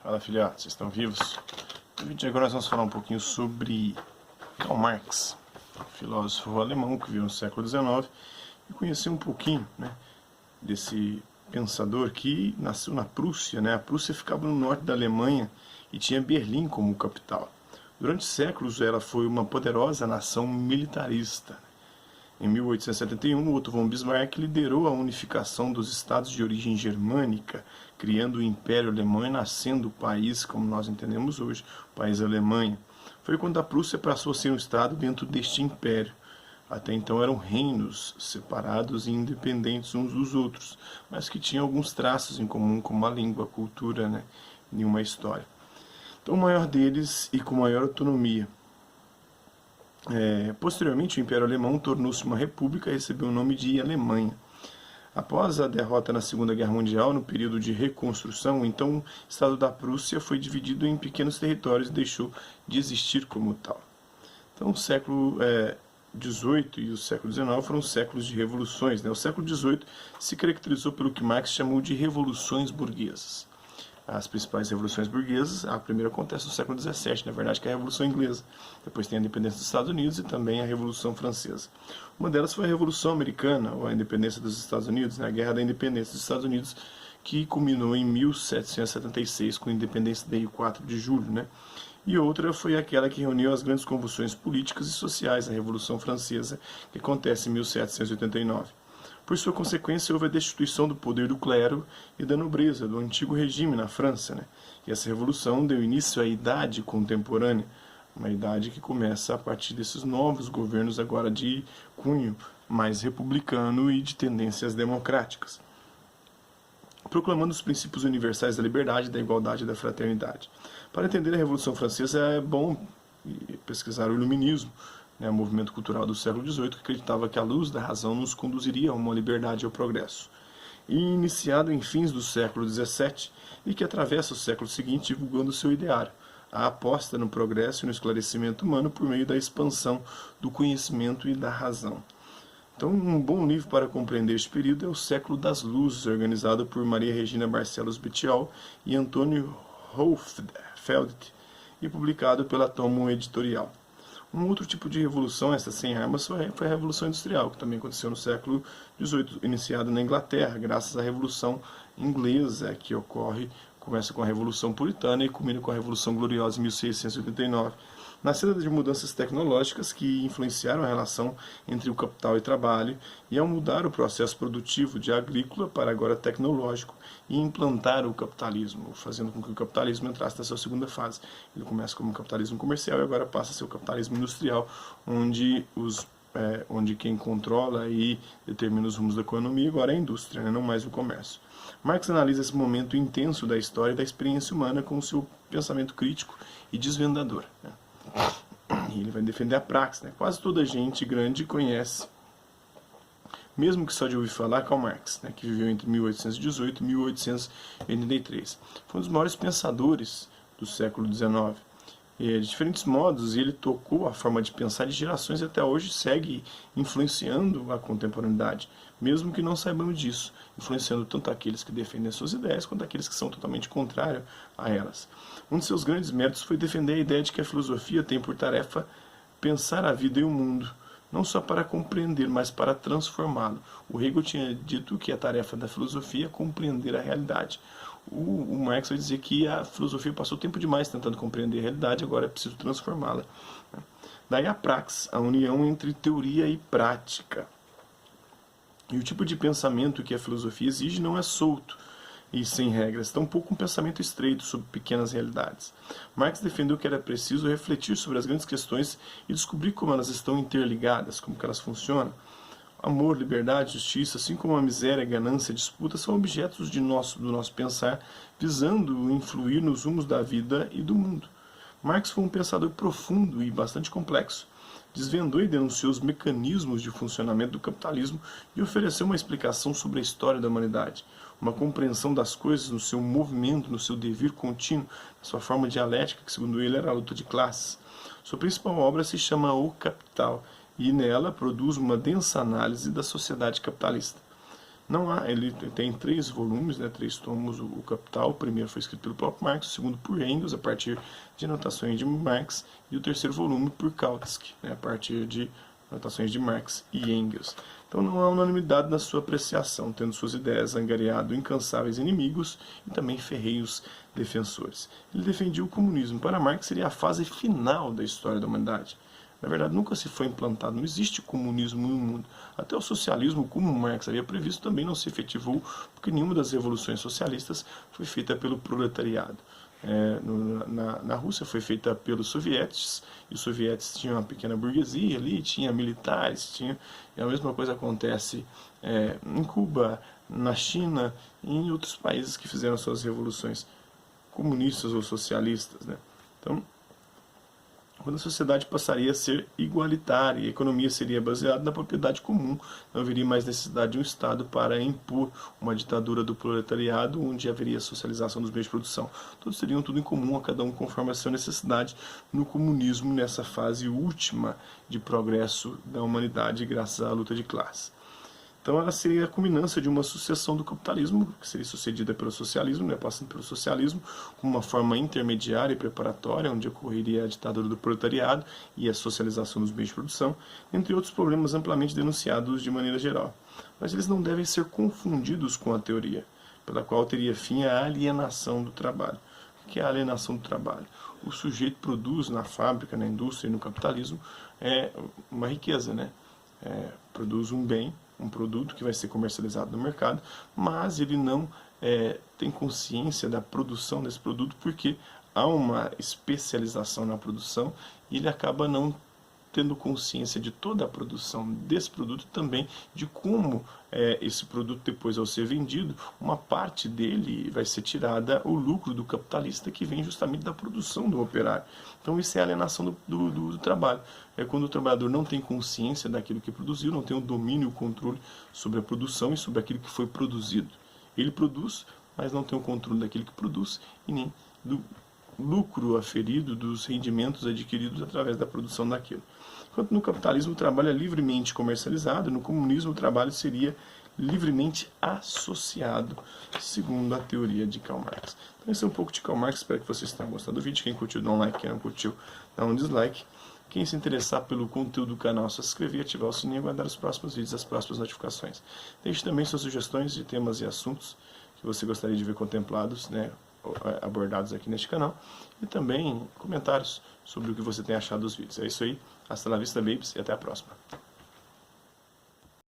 Fala, filhotes, vocês estão vivos? No vídeo de agora nós vamos falar um pouquinho sobre Karl Marx, filósofo alemão que viveu no século XIX, e conhecer um pouquinho, desse pensador que nasceu na Prússia. A Prússia ficava no norte da Alemanha e tinha Berlim como capital. Durante séculos ela foi uma poderosa nação militarista. Em 1871, Otto von Bismarck liderou a unificação dos estados de origem germânica, criando o Império Alemão e nascendo o país como nós entendemos hoje, o país Alemanha. Foi quando a Prússia passou a ser um estado dentro deste império. Até então eram reinos separados e independentes uns dos outros, mas que tinham alguns traços em comum, como a língua, a cultura, e uma história. Então o maior deles e com maior autonomia. Posteriormente, o Império Alemão tornou-se uma república e recebeu o nome de Alemanha. Após a derrota na Segunda Guerra Mundial, no período de reconstrução, então o Estado da Prússia foi dividido em pequenos territórios e deixou de existir como tal. Então o século XVIII e o século XIX foram séculos de revoluções. O século XVIII se caracterizou pelo que Marx chamou de revoluções burguesas. As principais revoluções burguesas, a primeira acontece no século XVII, na verdade, que é a Revolução Inglesa. Depois tem a independência dos Estados Unidos e também a Revolução Francesa. Uma delas foi a Revolução Americana, ou a independência dos Estados Unidos, a Guerra da Independência dos Estados Unidos, que culminou em 1776 com a independência de 4 de julho. E outra foi aquela que reuniu as grandes convulsões políticas e sociais, a Revolução Francesa, que acontece em 1789. Por sua consequência, houve a destituição do poder do clero e da nobreza, do antigo regime na França. E essa revolução deu início à Idade Contemporânea, uma idade que começa a partir desses novos governos agora de cunho mais republicano e de tendências democráticas, proclamando os princípios universais da liberdade, da igualdade e da fraternidade. Para entender a Revolução Francesa é bom pesquisar o Iluminismo, o movimento cultural do século XVIII, que acreditava que a luz da razão nos conduziria a uma liberdade e ao progresso. E iniciado em fins do século XVII, e que atravessa o século seguinte divulgando seu ideário, a aposta no progresso e no esclarecimento humano por meio da expansão do conhecimento e da razão. Então, um bom livro para compreender este período é O Século das Luzes, organizado por Maria Regina Barcelos Bettiol e Antônio Hofeld, e publicado pela Tomo Editorial. Um outro tipo de revolução, essa sem armas, foi a Revolução Industrial, que também aconteceu no século XVIII, iniciada na Inglaterra, graças à Revolução Inglesa, que começa com a Revolução Puritana e culmina com a Revolução Gloriosa em 1689. Nascida de mudanças tecnológicas que influenciaram a relação entre o capital e trabalho, e ao mudar o processo produtivo de agrícola para agora tecnológico e implantar o capitalismo, fazendo com que o capitalismo entrasse na sua segunda fase. Ele começa como um capitalismo comercial e agora passa a ser o capitalismo industrial, onde quem controla e determina os rumos da economia agora é a indústria, não mais o comércio. Marx analisa esse momento intenso da história e da experiência humana com o seu pensamento crítico e desvendador. E ele vai defender a praxis. Quase toda gente grande conhece, mesmo que só de ouvir falar, Karl Marx, que viveu entre 1818 e 1883. Foi um dos maiores pensadores do século XIX. De diferentes modos, ele tocou a forma de pensar de gerações e até hoje segue influenciando a contemporaneidade, mesmo que não saibamos disso, influenciando tanto aqueles que defendem as suas ideias quanto aqueles que são totalmente contrários a elas. Um de seus grandes méritos foi defender a ideia de que a filosofia tem por tarefa pensar a vida e o mundo, não só para compreender, mas para transformá-lo. O Hegel tinha dito que a tarefa da filosofia é compreender a realidade. O Marx vai dizer que a filosofia passou tempo demais tentando compreender a realidade, agora é preciso transformá-la. Daí a praxis, a união entre teoria e prática. E o tipo de pensamento que a filosofia exige não é solto e sem regras, tampouco um pensamento estreito sobre pequenas realidades. Marx defendeu que era preciso refletir sobre as grandes questões e descobrir como elas estão interligadas, como que elas funcionam. Amor, liberdade, justiça, assim como a miséria, a ganância, a disputa, são objetos do nosso pensar, visando influir nos rumos da vida e do mundo. Marx foi um pensador profundo e bastante complexo. Desvendou e denunciou os mecanismos de funcionamento do capitalismo e ofereceu uma explicação sobre a história da humanidade, uma compreensão das coisas no seu movimento, no seu devir contínuo, na sua forma dialética, que segundo ele era a luta de classes. Sua principal obra se chama O Capital, e nela produz uma densa análise da sociedade capitalista. Não há, ele tem 3 volumes, né, 3 tomos, o Capital. O primeiro foi escrito pelo próprio Marx, o segundo por Engels, a partir de anotações de Marx, e o terceiro volume por Kautsky, né, a partir de anotações de Marx e Engels. Então não há unanimidade na sua apreciação, tendo suas ideias angariado incansáveis inimigos e também ferrenhos defensores. Ele defendia o comunismo. Para Marx seria a fase final da história da humanidade. Na verdade, nunca se foi implantado, não existe comunismo no mundo. Até o socialismo, como Marx havia previsto, também não se efetivou, porque nenhuma das revoluções socialistas foi feita pelo proletariado. Na Rússia foi feita pelos sovietes, e os sovietes tinham uma pequena burguesia ali, tinha militares, e a mesma coisa acontece em Cuba, na China e em outros países que fizeram suas revoluções comunistas ou socialistas, né? Então, quando a sociedade passaria a ser igualitária e a economia seria baseada na propriedade comum, não haveria mais necessidade de um Estado para impor uma ditadura do proletariado, onde haveria socialização dos meios de produção. Todos teriam tudo em comum, a cada um conforme a sua necessidade, no comunismo, nessa fase última de progresso da humanidade, graças à luta de classe. Então ela seria a culminância de uma sucessão do capitalismo, que seria sucedida pelo socialismo, né, passando pelo socialismo, com uma forma intermediária e preparatória, onde ocorreria a ditadura do proletariado e a socialização dos meios de produção, entre outros problemas amplamente denunciados de maneira geral. Mas eles não devem ser confundidos com a teoria, pela qual teria fim a alienação do trabalho. O que é a alienação do trabalho? O sujeito produz na fábrica, na indústria e no capitalismo uma riqueza, né? Produz um bem, um produto que vai ser comercializado no mercado, mas ele não tem consciência da produção desse produto, porque há uma especialização na produção e ele acaba não tendo consciência de toda a produção desse produto, também de como esse produto, depois ao ser vendido, uma parte dele vai ser tirada o lucro do capitalista, que vem justamente da produção do operário. Então isso é a alienação do trabalho. É quando o trabalhador não tem consciência daquilo que produziu, não tem o domínio e o controle sobre a produção e sobre aquilo que foi produzido. Ele produz, mas não tem o controle daquilo que produz e nem do lucro aferido, dos rendimentos adquiridos através da produção daquilo. Enquanto no capitalismo o trabalho é livremente comercializado, no comunismo o trabalho seria livremente associado, segundo a teoria de Karl Marx. Então esse é um pouco de Karl Marx, espero que vocês tenham gostado do vídeo. Quem curtiu dá um like, quem não curtiu dá um dislike. Quem se interessar pelo conteúdo do canal, só se inscrever, ativar o sininho e aguardar os próximos vídeos, as próximas notificações. Deixe também suas sugestões de temas e assuntos que você gostaria de ver contemplados, né, abordados aqui neste canal, e também comentários sobre o que você tem achado dos vídeos. É isso aí, hasta la vista, babies, e até a próxima.